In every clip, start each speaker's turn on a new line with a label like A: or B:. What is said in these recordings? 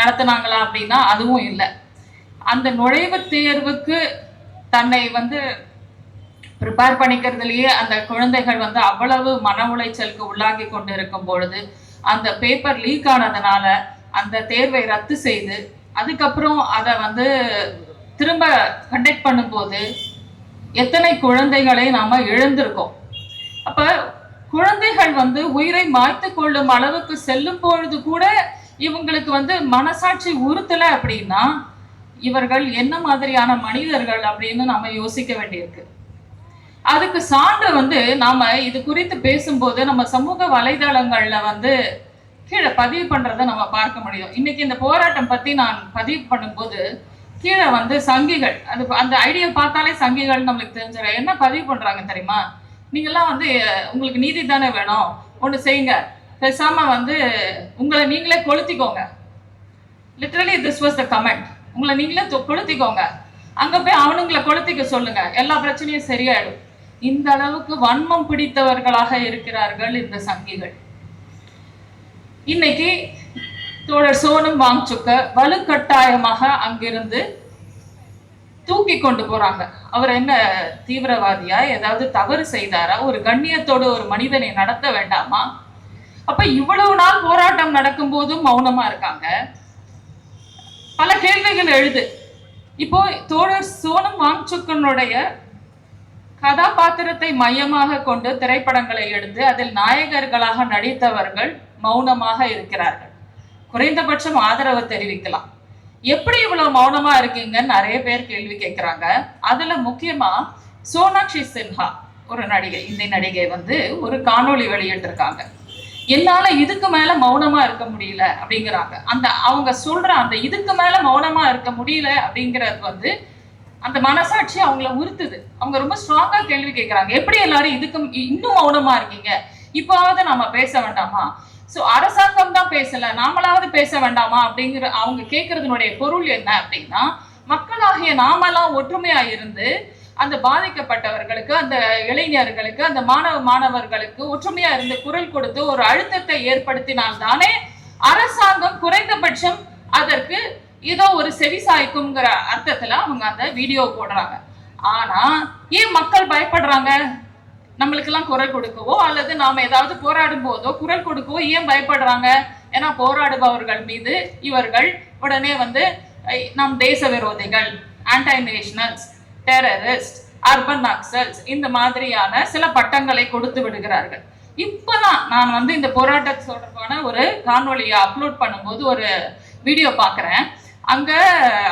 A: நடத்தினாங்களா அப்படின்னா அதுவும் இல்லை. அந்த நுழைவுத் தேர்வுக்கு தன்னை வந்து ப்ரிப்பேர் பண்ணிக்கிறதுலயே அந்த குழந்தைகள் வந்து அவ்வளவு மன உளைச்சலுக்கு உள்ளாகி கொண்டு இருக்கும் பொழுது அந்த பேப்பர் லீக் ஆனதுனால அந்த தேர்வை ரத்து செய்து அதுக்கப்புறம் அதை வந்து திரும்ப கண்டக்ட் பண்ணும்போது எத்தனை குழந்தைகளை நாம இழந்திருக்கோம். அப்ப குழந்தைகள் வந்து உயிரை மாய்த்து கொள்ளும் அளவுக்கு செல்லும் பொழுது கூட இவங்களுக்கு வந்து மனசாட்சி உறுத்தலை அப்படின்னா இவர்கள் என்ன மாதிரியான மனிதர்கள் அப்படின்னு நம்ம யோசிக்க வேண்டியிருக்கு. அதுக்கு சான்று வந்து நாம இது குறித்து பேசும்போது நம்ம சமூக வலைதளங்கள்ல வந்து கீழே பதிவு பண்றதை நம்ம பார்க்க முடியும். இன்னைக்கு இந்த போராட்டம் பத்தி நான் பதிவு பண்ணும்போது கீழே வந்து சங்கிகள், அது அந்த ஐடியா பார்த்தாலே சங்கிகள் நம்மளுக்கு தெரிஞ்சிடும். என்ன பதிவு பண்றாங்க தெரியுமா? நீங்கெல்லாம் வந்து உங்களுக்கு நீதி தானே வேணும், ஒன்று செய்யுங்க, பேசாம வந்து உங்களை நீங்களே கொளுத்திக்கோங்க. Literally this was the comment. உங்களை நீங்களே கொளுத்திக்கோங்க, அங்க போய் அவனுங்களை கொளுத்திக்க சொல்லுங்க, எல்லா பிரச்சனையும் சரியாயிடும். இந்த அளவுக்கு வன்மம் பிடித்தவர்களாக இருக்கிறார்கள் இந்த சங்கிகள். இன்னைக்கு தோழர் சோனம் வாங்சுக்க வலுக்கட்டாயமாக அங்கிருந்து தூக்கி கொண்டு போறாங்க. அவர் என்ன தீவிரவாதியா, ஏதாவது தவறு செய்தாரா? ஒரு கண்ணியத்தோடு ஒரு மனிதனை நடத்த வேண்டாமா? அப்ப இவ்வளவு நாள் போராட்டம் நடக்கும் போதும் மௌனமா இருக்காங்க. பல கேள்விகள் எழுது. இப்போ தோழர் சோனம் வாங்சுக்கனுடைய கதாபாத்திரத்தை மையமாக கொண்டு திரைப்படங்களை எடுத்து அதில் நாயகர்களாக நடித்தவர்கள் மௌனமாக இருக்கிறார்கள். குறைந்தபட்சம் ஆதரவு தெரிவிக்கலாம். எப்படி இவ்வளவு மௌனமா இருக்கீங்கன்னு நிறைய பேர் கேள்வி கேட்கிறாங்க. அதுல முக்கியமா சோனாக்ஷி சின்ஹா ஒரு நடிகை, இந்திய நடிகை வந்து ஒரு காணொளி வெளியிட்டிருக்காங்க. என்னால இதுக்கு மேல மௌனமா இருக்க முடியல அப்படிங்கிறாங்க. அந்த அவங்க சொல்ற அந்த இதுக்கு மேல மௌனமா இருக்க முடியல அப்படிங்கிறது வந்து அந்த மனசாட்சி அவங்கள உறுத்துது. அவங்க ரொம்ப ஸ்ட்ராங்கா கேள்வி கேட்கிறாங்க. எப்படி எல்லாரும் இதுக்கு இன்னும் மௌனமா இருக்கீங்க, இப்போவாவது நாம பேச வேண்டாமா? ஸோ அரசாங்கம் தான் பேசல, நாமளாவது பேச வேண்டாமா அப்படிங்கிற அவங்க கேட்கறதுனுடைய பொருள் என்ன அப்படின்னா, மக்களாகிய நாமெல்லாம் ஒற்றுமையா இருந்து அந்த பாதிக்கப்பட்டவர்களுக்கு, அந்த இளைஞர்களுக்கு, அந்த மாணவர்களுக்கு ஒற்றுமையா இருந்து குரல் கொடுத்து ஒரு அழுத்தத்தை ஏற்படுத்தினால் தானே அரசாங்கம் குறைந்தபட்சம் அதற்கு ஏதோ ஒரு செவி சாய்க்குங்கிற அர்த்தத்துல அவங்க அந்த வீடியோ போடுறாங்க. ஆனா ஏன் மக்கள் பயப்படுறாங்க? நம்மளுக்கெல்லாம் குரல் கொடுக்கவோ அல்லது நாம ஏதாவது போராடும் போதோ குரல் கொடுக்கவோ ஏன் பயப்படுறாங்க? ஏன்னா போராடுபவர்கள் மீது இவர்கள் உடனே வந்து நம் தேச விரோதிகள், anti nationals, terrorist, urban Naxals இந்த மாதிரியான சில பட்டங்களை கொடுத்து விடுகிறார்கள். இப்பதான் நான் வந்து இந்த போராட்டத்தை தொடர்பான ஒரு காணொலியை அப்லோட் பண்ணும்போது ஒரு வீடியோ பார்க்குறேன். அங்க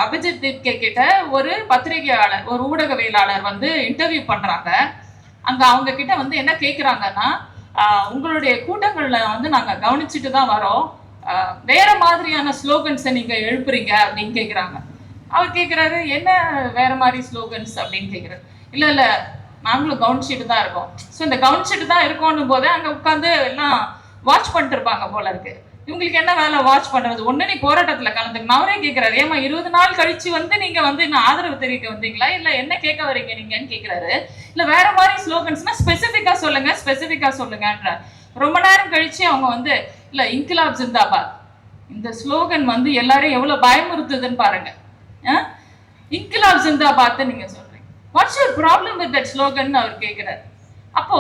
A: அபிஜித் திப்கே கிட்ட ஒரு பத்திரிகையாளர், ஒரு ஊடகவியலாளர் வந்து இன்டர்வியூ பண்றாங்க. அங்க அவங்க கிட்ட வந்து என்ன கேட்குறாங்கன்னா, உங்களுடைய கூட்டங்கள்ல வந்து நாங்க கவனிச்சுட்டு தான் வரோம், வேற மாதிரியான ஸ்லோகன்ஸை நீங்க எழுப்புறீங்க அப்படின்னு கேட்குறாங்க. அவர் கேட்குறாரு, என்ன வேற மாதிரி ஸ்லோகன்ஸ் அப்படின்னு கேட்குறாரு. இல்லை இல்லை, நாங்களும் கவனிச்சுட்டு தான் இருக்கோம். ஸோ இந்த கவனிச்சுட்டு தான் இருக்கோன்னும் போது அங்கே உட்காந்து எல்லாம் வாட்ச் பண்ணிட்டு இருப்பாங்க போல இருக்கு. இவங்களுக்கு என்ன வேலை வாட்ச் பண்றது? ஒண்ணு நீ போராட்டத்துல கலந்துக்கணும். அவரே கேட்கிறாரு, ஏமா 20 நாள் கழிச்சு வந்து நீங்க வந்து இன்னும் ஆதரவு தெரிவிக்க வந்தீங்களா, இல்ல என்ன கேட்க வரீங்க நீங்கன்னு கேட்கிறாரு. இல்ல வேற மாதிரி ஸ்லோகன்ஸ்னா ஸ்பெசிபிக்கா சொல்லுங்க, ஸ்பெசிபிக்கா சொல்லுங்கன்ற. ரொம்ப நேரம் கழிச்சு அவங்க வந்து இல்ல இன்கிலாப் ஜிந்தாபாத், இந்த ஸ்லோகன் வந்து எல்லாரையும் எவ்வளவு பயமுறுத்துதுன்னு பாருங்க. இன்கிலாப் ஜிந்தாபாத் நீங்க சொல்றீங்க, what's your problem with that slogan அவர் கேட்கிறார். அப்போ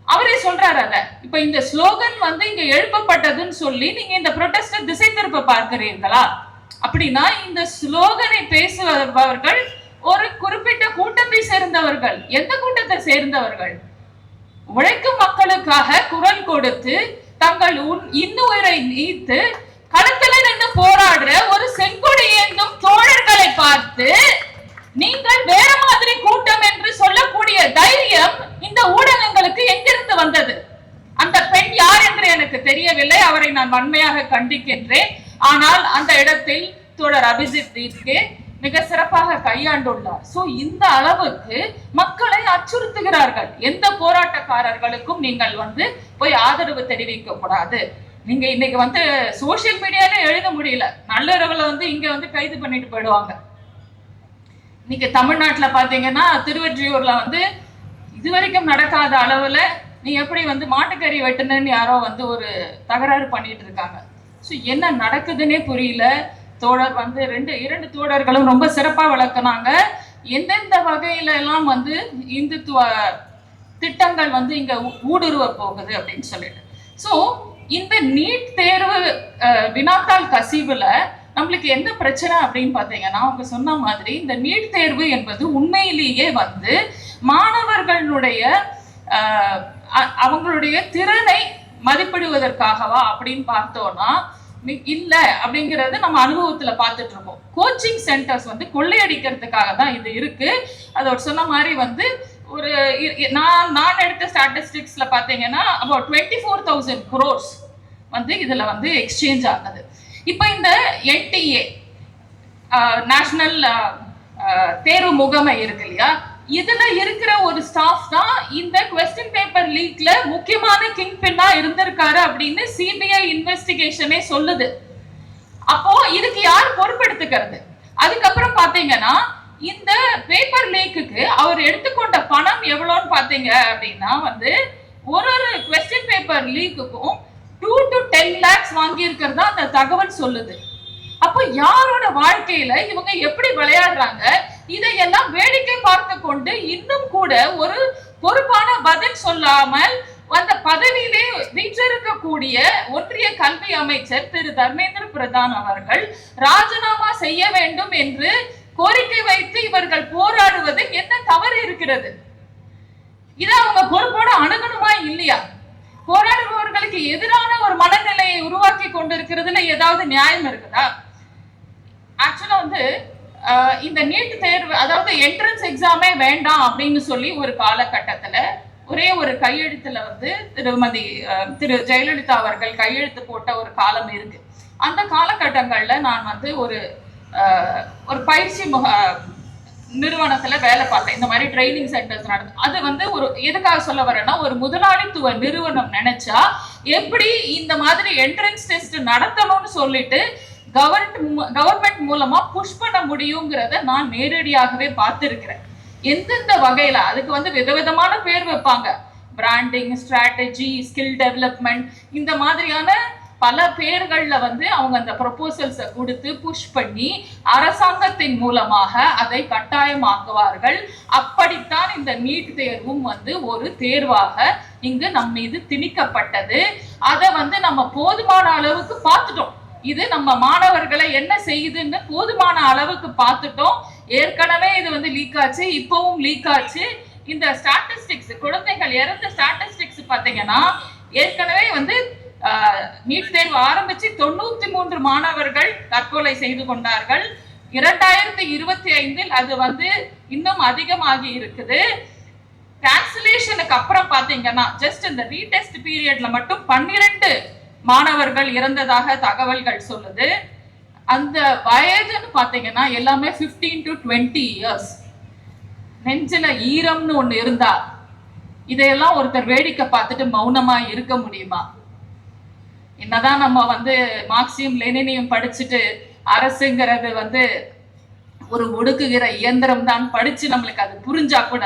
A: அவரே சொல்றாரு அத. இப்ப இந்த ஸ்லோகன் வந்து இங்க எழுப்பப்பட்டதுன்னு சொல்லி நீங்க இந்த ப்ரொடெஸ்டை திசை திருப்ப பார்க்கிறீர்களா? அப்படின்னா இந்த ஸ்லோகனை பேசுபவர்கள் ஒரு குறிப்பிட்ட கூட்டத்தை சேர்ந்தவர்கள். எந்த கூட்டத்தை சேர்ந்தவர்கள்? உழைக்கும் மக்களுக்காக குரல் கொடுத்து தங்கள் இன்னுயிரை நீத்து களத்துல நின்று போராடுற ஒரு செங்கொடி ஏந்தும் தோழர்களை பார்த்து நீங்கள் வேற மாதிரி கூட்டம் என்று சொல்லக்கூடிய தைரியம் இந்த ஊடகங்களுக்கு எங்கிருந்து வந்தது? அந்த பெண் யார் என்று எனக்கு தெரியவில்லை, அவரை நான் வன்மையாக கண்டிக்கின்றேன். ஆனால் அந்த இடத்தில் தோழர் அபிஜித் தீப்கே மிக சிறப்பாக கையாண்டுள்ளார். சோ இந்த அளவுக்கு மக்களை அச்சுறுத்துகிறார்கள். எந்த போராட்டக்காரர்களுக்கும் நீங்கள் வந்து போய் ஆதரவு தெரிவிக்க கூடாது. நீங்க இன்னைக்கு வந்து சோசியல் மீடியால எழுத முடியல, நள்ளிரவுல வந்து இங்க வந்து கைது பண்ணிட்டு போயிடுவாங்க. இன்னைக்கு தமிழ்நாட்டுல பாத்தீங்கன்னா திருவொற்றியூர்ல வந்து இதுவரைக்கும் நடக்காத அளவுல நீ எப்படி வந்து மாட்டுக்கறி வெட்டுனன்னு யாரோ வந்து ஒரு தகராறு பண்ணிட்டு இருக்காங்க. ஸோ என்ன நடக்குதுன்னே புரியல. தோழர் வந்து இரண்டு தோழர்களும் ரொம்ப சிறப்பாக விளக்குனாங்க. எந்தெந்த வகையில எல்லாம் வந்து இந்துத்துவ திட்டங்கள் வந்து இங்க ஊடுருவ போகுது அப்படின்னு சொல்லிட்டு. ஸோ இந்த நீட் தேர்வு வினாத்தாள் கசிவுல நம்மளுக்கு என்ன பிரச்சனை அப்படின்னு பார்த்தீங்கன்னா, அவங்க சொன்ன மாதிரி இந்த நீட் தேர்வு என்பது உண்மையிலேயே வந்து மாணவர்களுடைய அவங்களுடைய திறனை மதிப்பிடுவதற்காகவா அப்படின்னு பார்த்தோம்னா இல்ல அப்படிங்கறது நம்ம அனுபவத்துல பார்த்துட்டு இருக்கோம். கோச்சிங் சென்டர்ஸ் வந்து கொள்ளையடிக்கிறதுக்காக தான் இது இருக்கு. அதோட சொன்ன மாதிரி வந்து ஒரு நான் எடுத்த ஸ்டாட்டிஸ்டிக்ஸ்ல பாத்தீங்கன்னா about 24,000 crores வந்து இதுல வந்து எக்ஸ்சேஞ்ச் ஆகுது. இப்ப இந்த NTA நேஷனல் தேர்வு முகமை இருக்கு இல்லையா, இதுல இருக்கிற ஒரு ஸ்டாஃப் தான் இந்த கொஸ்டின் பேப்பர் லீக்ல முக்கியமான கிங் பின்னா இருந்திருக்காரு அப்படின்னு சிபிஐ இன்வெஸ்டிகேஷனே சொல்லுது. அப்போ இதுக்கு யார் பொறுப்பெடுத்துக்கிறது? அதுக்கப்புறம் பாத்தீங்கன்னா இந்த பேப்பர் லீக்குக்கு அவர் எடுத்துக்கொண்ட பணம் எவ்வளோன்னு பாத்தீங்க அப்படின்னா வந்து ஒரு கொஸ்டின் பேப்பர் லீக்குக்கும் 2 to 10 lakhs வாங்கி இருக்கிறதா அந்த தகவல் சொல்லுது. அப்போ யாரோட வாழ்க்கையில இவங்க எப்படி விளையாடுறாங்க? இதையெல்லாம் வேடிக்கை பார்த்து கொண்டு இன்னும் கூட ஒரு பொறுப்பான பதில் சொல்லாமல் அந்த பதவியிலே வீற்றிருக்கக்கூடிய ஒன்றிய கல்வி அமைச்சர் திரு தர்மேந்திர பிரதான் அவர்கள் ராஜினாமா செய்ய வேண்டும் என்று கோரிக்கை வைத்து இவர்கள் போராடுவது என்ன தவறு இருக்கிறது? இதை அவங்க பொறுப்போட அணுகணுமா இல்லையா? போராடுபவர்களுக்கு எதிரான ஒரு மனநிலையை உருவாக்கி கொண்டிருக்கிறதுல ஏதாவது நியாயம் இருக்குதா? ஆக்சுவலா வந்து இந்த நீட் தேர்வு, அதாவது என்ட்ரன்ஸ் எக்ஸாமே வேண்டாம் அப்படின்னு சொல்லி ஒரு காலகட்டத்துல ஒரே ஒரு கையெழுத்துல வந்து திரு ஜெயலலிதா அவர்கள் கையெழுத்து போட்ட ஒரு காலம் இருக்கு. அந்த காலகட்டங்கள்ல நான் வந்து ஒரு பயிற்சி நிறுவனத்துல வேலை பார்த்தேன். இந்த மாதிரி ட்ரைனிங் சென்டர்ஸ் நடக்கும். அது வந்து ஒரு எதுக்காக சொல்ல வரேன்னா, ஒரு முதலாளித்துவ நிறுவனம் நினைச்சா எப்படி இந்த மாதிரி என்ட்ரன்ஸ் டெஸ்ட் நடத்தணும்னு சொல்லிட்டு கவர்மெண்ட் மூலமா புஷ் பண்ண முடியுங்கிறத நான் நேரடியாகவே பார்த்திருக்கிறேன். எந்தெந்த வகையில அதுக்கு வந்து விதவிதமான பேர் வைப்பாங்க. பிராண்டிங், ஸ்ட்ராட்டஜி, ஸ்கில் டெவலப்மெண்ட், இந்த மாதிரியான பல பேர்கள்ல வந்து அவங்க அந்த ப்ரொபோசல்ஸை கொடுத்து புஷ் பண்ணி அரசாங்கத்தின் மூலமாக அதை கட்டாயமாக்குவார்கள். அப்படித்தான் இந்த நீட் தேர்வும் வந்து ஒரு தேர்வாக இங்கு நம் மீது திணிக்கப்பட்டது. அதை வந்து நம்ம போதுமான அளவுக்கு பார்த்துட்டோம். இது நம்ம மாணவர்களை என்ன செய்யுதுன்னு போதுமான அளவுக்கு பார்த்துட்டோம். ஏற்கனவே இது வந்து லீக் ஆச்சு, இப்பவும் லீக் ஆச்சு. இந்த ஸ்டாட்டிஸ்டிக்ஸ், குழந்தைகள் இறந்த ஸ்டாட்டிஸ்டிக்ஸ் பார்த்தீங்கன்னா ஏற்கனவே வந்து நீட் தேர்வு ஆரம்பிச்சு 93 மாணவர்கள் தற்கொலை செய்து கொண்டார்கள். 2025 அது வந்து இன்னும் அதிகமாகி இருக்குது. கேன்சலேஷனுக்கு அப்புறம் பாத்தீங்கன்னா ஜஸ்ட் இந்த ரீடெஸ்ட் பீரியட்ல மட்டும் 12 மாணவர்கள் இறந்ததாக தகவல்கள் சொல்லுது. அந்த வயதுன்னு பாத்தீங்கன்னா எல்லாமே 15 to 20 years. நெஞ்சில ஈரம்னு ஒண்ணு இருந்தா இதையெல்லாம் ஒருத்தர் வேடிக்கை பார்த்துட்டு மௌனமா இருக்க முடியுமா? என்னதான் நம்ம வந்து மார்க்சியம் லெனினையும் படிச்சுட்டு அரசுங்கிறது வந்து ஒரு ஒடுக்குகிற இயந்திரம் தான் படிச்சு நம்மளுக்கு அது புரிஞ்சா கூட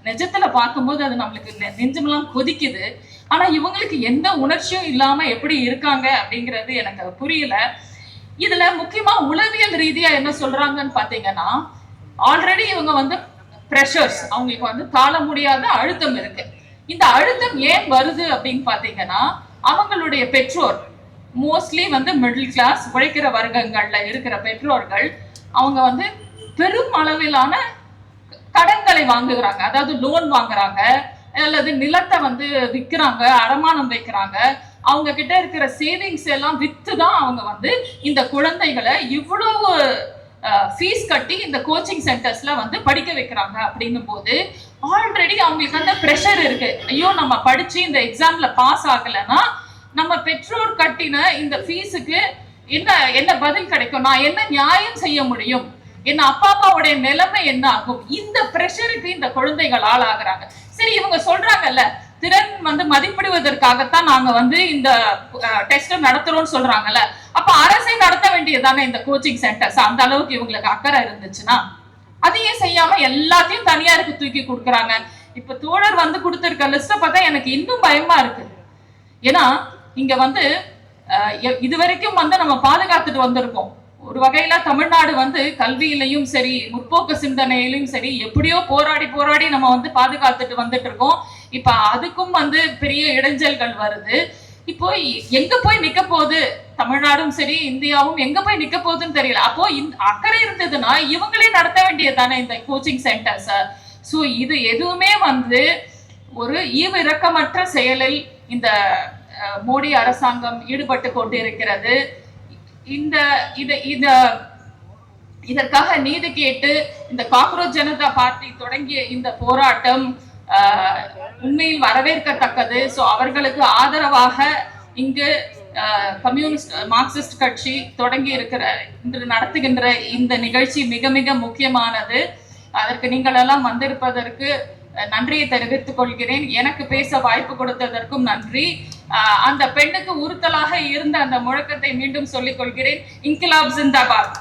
A: நிஜத்துல பார்க்கும்போது அது நம்மளுக்கு நெஞ்சமெல்லாம் கொதிக்குது. ஆனா இவங்களுக்கு எந்த உணர்ச்சியும் இல்லாம எப்படி இருக்காங்க அப்படிங்கிறது எனக்கு புரியல. இதுல முக்கியமா உளவியல் ரீதியா என்ன சொல்றாங்கன்னு பாத்தீங்கன்னா, ஆல்ரெடி இவங்க வந்து பிரஷர்ஸ், அவங்களுக்கு வந்து தாழ முடியாத அழுத்தம் இருக்கு. இந்த அழுத்தம் ஏன் வருது அப்படின்னு பாத்தீங்கன்னா, அவங்களுடைய பெற்றோர் மோஸ்ட்லி வந்து மிடில் கிளாஸ் உழைக்கிற வர்க்கங்கள்ல இருக்கிற பெற்றோர்கள் அவங்க வந்து பெரும் அளவிலான கடன்களை வாங்குகிறாங்க. அதாவது லோன் வாங்குறாங்க, அல்லது நிலத்தை வந்து விற்கிறாங்க, அடமானம் வைக்கிறாங்க. அவங்க கிட்ட இருக்கிற சேவிங்ஸ் எல்லாம் வித்து தான் அவங்க வந்து இந்த குழந்தைகளை இவ்வளவு ஃபீஸ் கட்டி இந்த கோச்சிங் சென்டர்ஸ்ல வந்து படிக்க வைக்கிறாங்க. அப்படின்னும் போது ஆல்ரெடி அவங்களுக்கு அந்த ப்ரெஷர் இருக்கு. ஐயோ நம்ம படிச்சு இந்த எக்ஸாம்ல பாஸ் ஆகலைன்னா நம்ம பெற்றோர் கட்டின இந்த ஃபீஸுக்கு என்ன பதில் கிடைக்கும், நான் என்ன நியாயம் செய்ய முடியும், என்ன அப்பா அம்மாவுடைய நிலைமை என்ன ஆகும், இந்த ப்ரெஷருக்கு இந்த குழந்தைகள் ஆளாகிறாங்க. சரி, இவங்க சொல்றாங்கல்ல திறன் வந்து மதிப்பிடுவதற்காகத்தான் நாங்க வந்து இந்த டெஸ்ட் நடத்துறோம்னு சொல்றாங்கல்ல, அப்ப அரசை நடத்த வேண்டியதானே இந்த கோச்சிங் சென்டர்ஸ். அந்த அளவுக்கு இவங்களுக்கு அக்கறை இருந்துச்சுன்னா அதையே செய்யாம எல்லாத்தையும் தனியாருக்கு தூக்கி கொடுக்குறாங்க. இப்ப தோழர் வந்து கொடுத்திருக்க லிஸ்ட பார்த்தா எனக்கு இன்னும் பயமா இருக்கு. ஏன்னா இங்க வந்து இதுவரைக்கும் நம்ம பாதுகாத்துட்டு வந்திருக்கோம். ஒரு வகையில தமிழ்நாடு கல்வியிலையும் சரி, முற்போக்கு சிந்தனையிலும் சரி, எப்படியோ போராடி போராடி நம்ம பாதுகாத்துட்டு வந்துட்டு இருக்கோம். இப்ப அதுக்கும் பெரிய இடைஞ்சல்கள் வருது. இப்போ எங்க போய் நிக்க போகுது தமிழ்நாடும் சரி, இந்தியாவும் எங்க போய் நிக்க போகுதுன்னு தெரியல. அப்போ அக்கறை இருந்ததுன்னா இவங்களே நடத்த வேண்டியதானே இந்த கோச்சிங் சென்டர்ஸ். ஸோ இது எதுவுமே ஒரு ஈவு இரக்கமற்ற செயலில் இந்த மோடி அரசாங்கம் ஈடுபட்டு கொண்டிருக்கிறது. இதற்காக நீதி கேட்டு இந்த காக்ரோச் ஜனதா பார்ட்டி தொடங்கிய இந்த போராட்டம் உண்மையில் வரவேற்கத்தக்கது. ஸோ அவர்களுக்கு ஆதரவாக இங்கு கம்யூனிஸ்ட் மார்க்சிஸ்ட் கட்சி தொடங்கி இன்று நடத்துகின்ற இந்த நிகழ்ச்சி மிக மிக முக்கியமானது. அதற்கு நீங்கள் எல்லாம் வந்திருப்பதற்கு நன்றியை தெரிவித்துக் கொள்கிறேன். எனக்கு பேச வாய்ப்பு கொடுத்ததற்கும் நன்றி. அந்த பெண்ணுக்கு உறுத்தலாக இருந்த அந்த முழக்கத்தை மீண்டும் சொல்லிக் கொள்கிறேன். இன்கிலாப் ஜிந்தாபாத்.